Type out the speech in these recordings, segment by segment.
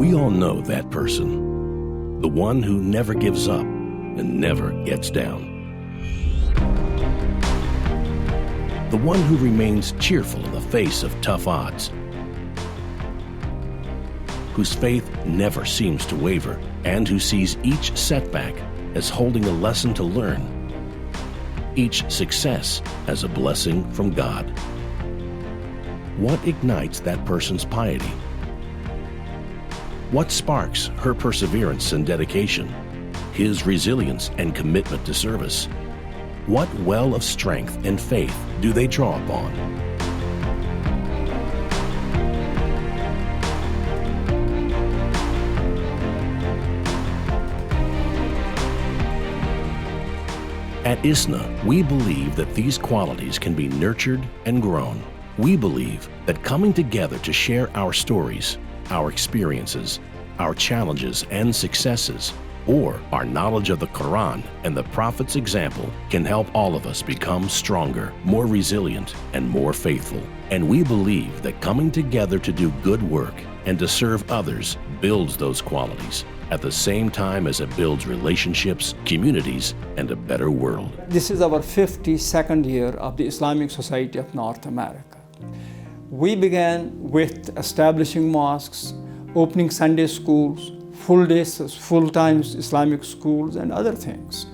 We all know that person, the one who never gives up and never gets down. The one who remains cheerful in the face of tough odds, whose faith never seems to waver, and who sees each setback as holding a lesson to learn, each success as a blessing from God. What ignites that person's piety? What sparks her perseverance and dedication, his resilience and commitment to service? What well of strength and faith do they draw upon? At ISNA, we believe that these qualities can be nurtured and grown. We believe that coming together to share our stories, our experiences, our challenges and successes, or our knowledge of the Quran and the Prophet's example can help all of us become stronger, more resilient, and more faithful. And we believe that coming together to do good work and to serve others builds those qualities at the same time as it builds relationships, communities, and a better world. This is our 52nd year of the Islamic Society of North America. We began with establishing mosques, opening Sunday schools, full days, full-time Islamic schools, and other things.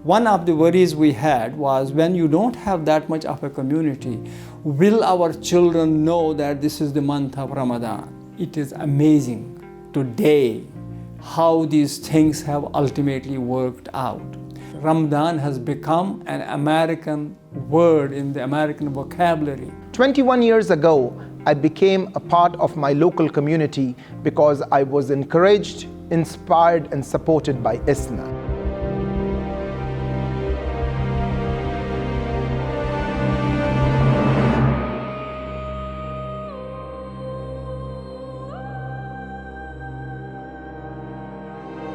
One of the worries we had was when you don't have that much of a community, will our children know that this is the month of Ramadan? It is amazing today how these things have ultimately worked out. Ramadan has become an American word in the American vocabulary. 21 years ago, I became a part of my local community because I was encouraged, inspired, and supported by ISNA.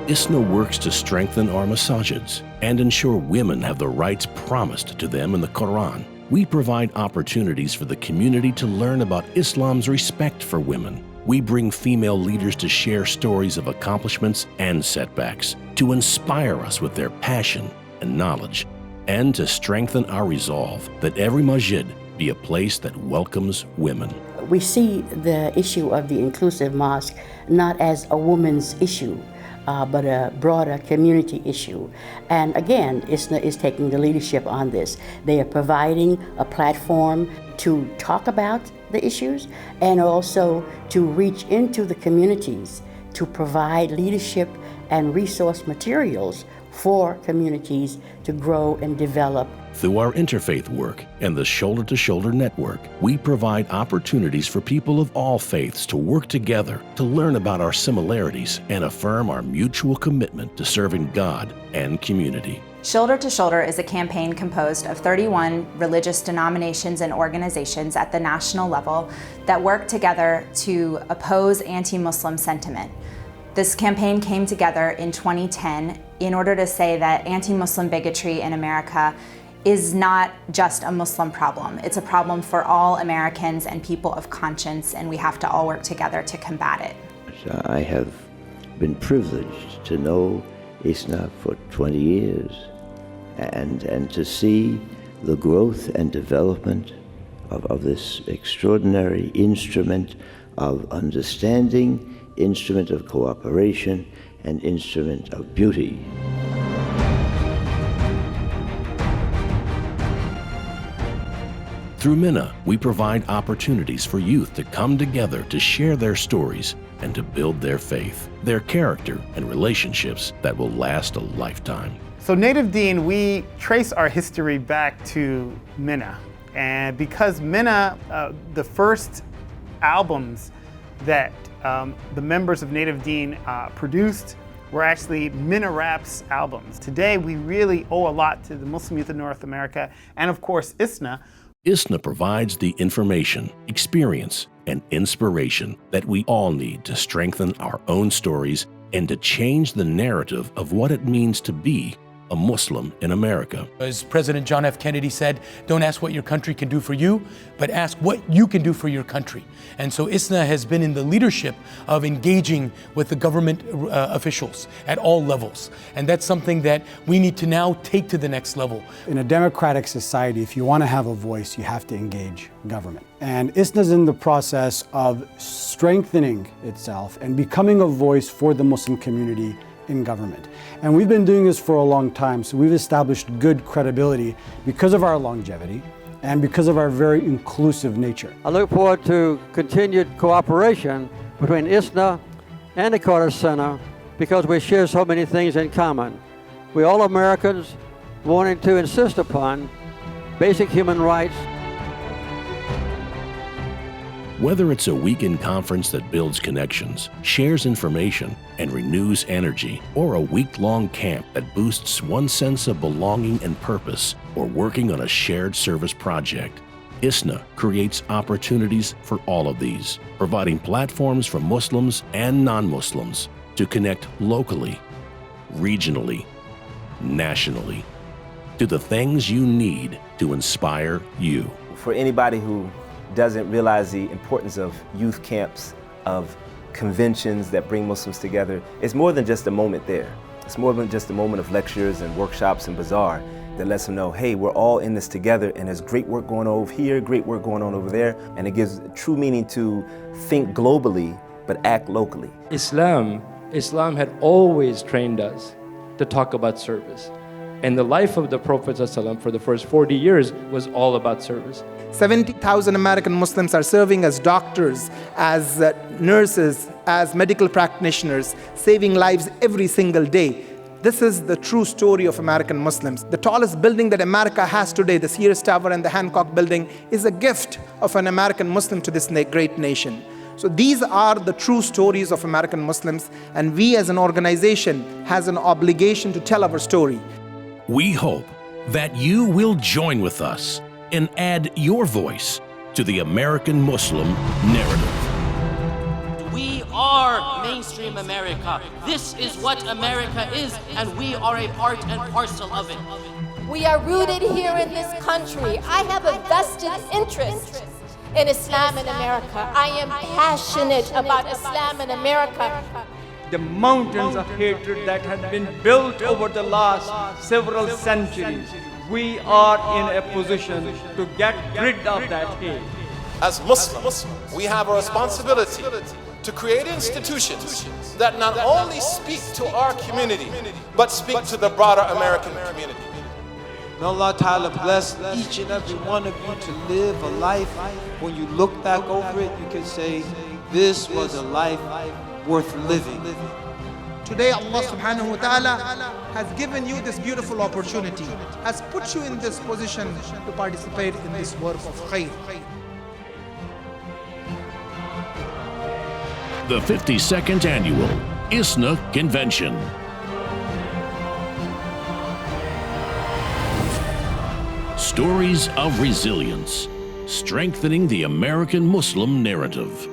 ISNA works to strengthen our masajids and ensure women have the rights promised to them in the Quran. We provide opportunities for the community to learn about Islam's respect for women. We bring female leaders to share stories of accomplishments and setbacks, to inspire us with their passion and knowledge, and to strengthen our resolve that every masjid be a place that welcomes women. We see the issue of the inclusive mosque not as a woman's issue, but a broader community issue. And again, ISNA is taking the leadership on this. They are providing a platform to talk about the issues and also to reach into the communities to provide leadership and resource materials for communities to grow and develop. Through our interfaith work and the Shoulder to Shoulder Network, we provide opportunities for people of all faiths to work together to learn about our similarities and affirm our mutual commitment to serving God and community. Shoulder to Shoulder is a campaign composed of 31 religious denominations and organizations at the national level that work together to oppose anti-Muslim sentiment. This campaign came together in 2010 in order to say that anti-Muslim bigotry in America is not just a Muslim problem. It's a problem for all Americans and people of conscience, and we have to all work together to combat it. I have been privileged to know ISNA for 20 years and to see the growth and development of this extraordinary instrument of understanding, instrument of cooperation, and instrument of beauty. Through MINA, we provide opportunities for youth to come together to share their stories and to build their faith, their character, and relationships that will last a lifetime. So Native Deen, we trace our history back to MINA. And because MINA, the first albums that the members of Native Deen produced were actually MINA Raps albums. Today, we really owe a lot to the Muslim youth of North America and, of course, ISNA. ISNA provides the information, experience, and inspiration that we all need to strengthen our own stories and to change the narrative of what it means to be a Muslim in America. As President John F. Kennedy said, don't ask what your country can do for you, but ask what you can do for your country. And so ISNA has been in the leadership of engaging with the government officials at all levels. And that's something that we need to now take to the next level. In a democratic society, if you want to have a voice, you have to engage government. And ISNA is in the process of strengthening itself and becoming a voice for the Muslim community in government. And we've been doing this for a long time, so we've established good credibility because of our longevity and because of our very inclusive nature. I look forward to continued cooperation between ISNA and the Carter Center because we share so many things in common. We're all Americans wanting to insist upon basic human rights. Whether it's a weekend conference that builds connections, shares information, and renews energy, or a week-long camp that boosts one's sense of belonging and purpose, or working on a shared service project, ISNA creates opportunities for all of these, providing platforms for Muslims and non-Muslims to connect locally, regionally, nationally, to the things you need to inspire you. For anybody who doesn't realize the importance of youth camps, of conventions that bring Muslims together, it's more than just a moment there. It's more than just a moment of lectures and workshops and bazaar that lets them know, hey, we're all in this together and there's great work going on over here, great work going on over there, and it gives true meaning to think globally but act locally. Islam had always trained us to talk about service. And the life of the Prophet ﷺ for the first 40 years was all about service. 70,000 American Muslims are serving as doctors, as nurses, as medical practitioners, saving lives every single day. This is the true story of American Muslims. The tallest building that America has today, the Sears Tower and the Hancock Building, is a gift of an American Muslim to this great nation. So these are the true stories of American Muslims, and we as an organization has an obligation to tell our story. We hope that you will join with us and add your voice to the American Muslim narrative. We are mainstream America. This is what America is, and we are a part and parcel of it. We are rooted here in this country. I have a vested interest in Islam in America. I am passionate about Islam in America. The mountains of hatred that had been built over the last several centuries, we are in a position to get rid of that hate. As Muslims, we have a responsibility to create institutions that not only speak to our community, but speak to the broader American community. May Allah Ta'ala bless each and every one of you to live a life. When you look back over it, you can say, this was a life worth living. Today Allah subhanahu wa ta'ala has given you this beautiful opportunity, has put you in this position to participate in this work of khair. The 52nd Annual ISNA Convention. Stories of resilience, strengthening the American Muslim narrative.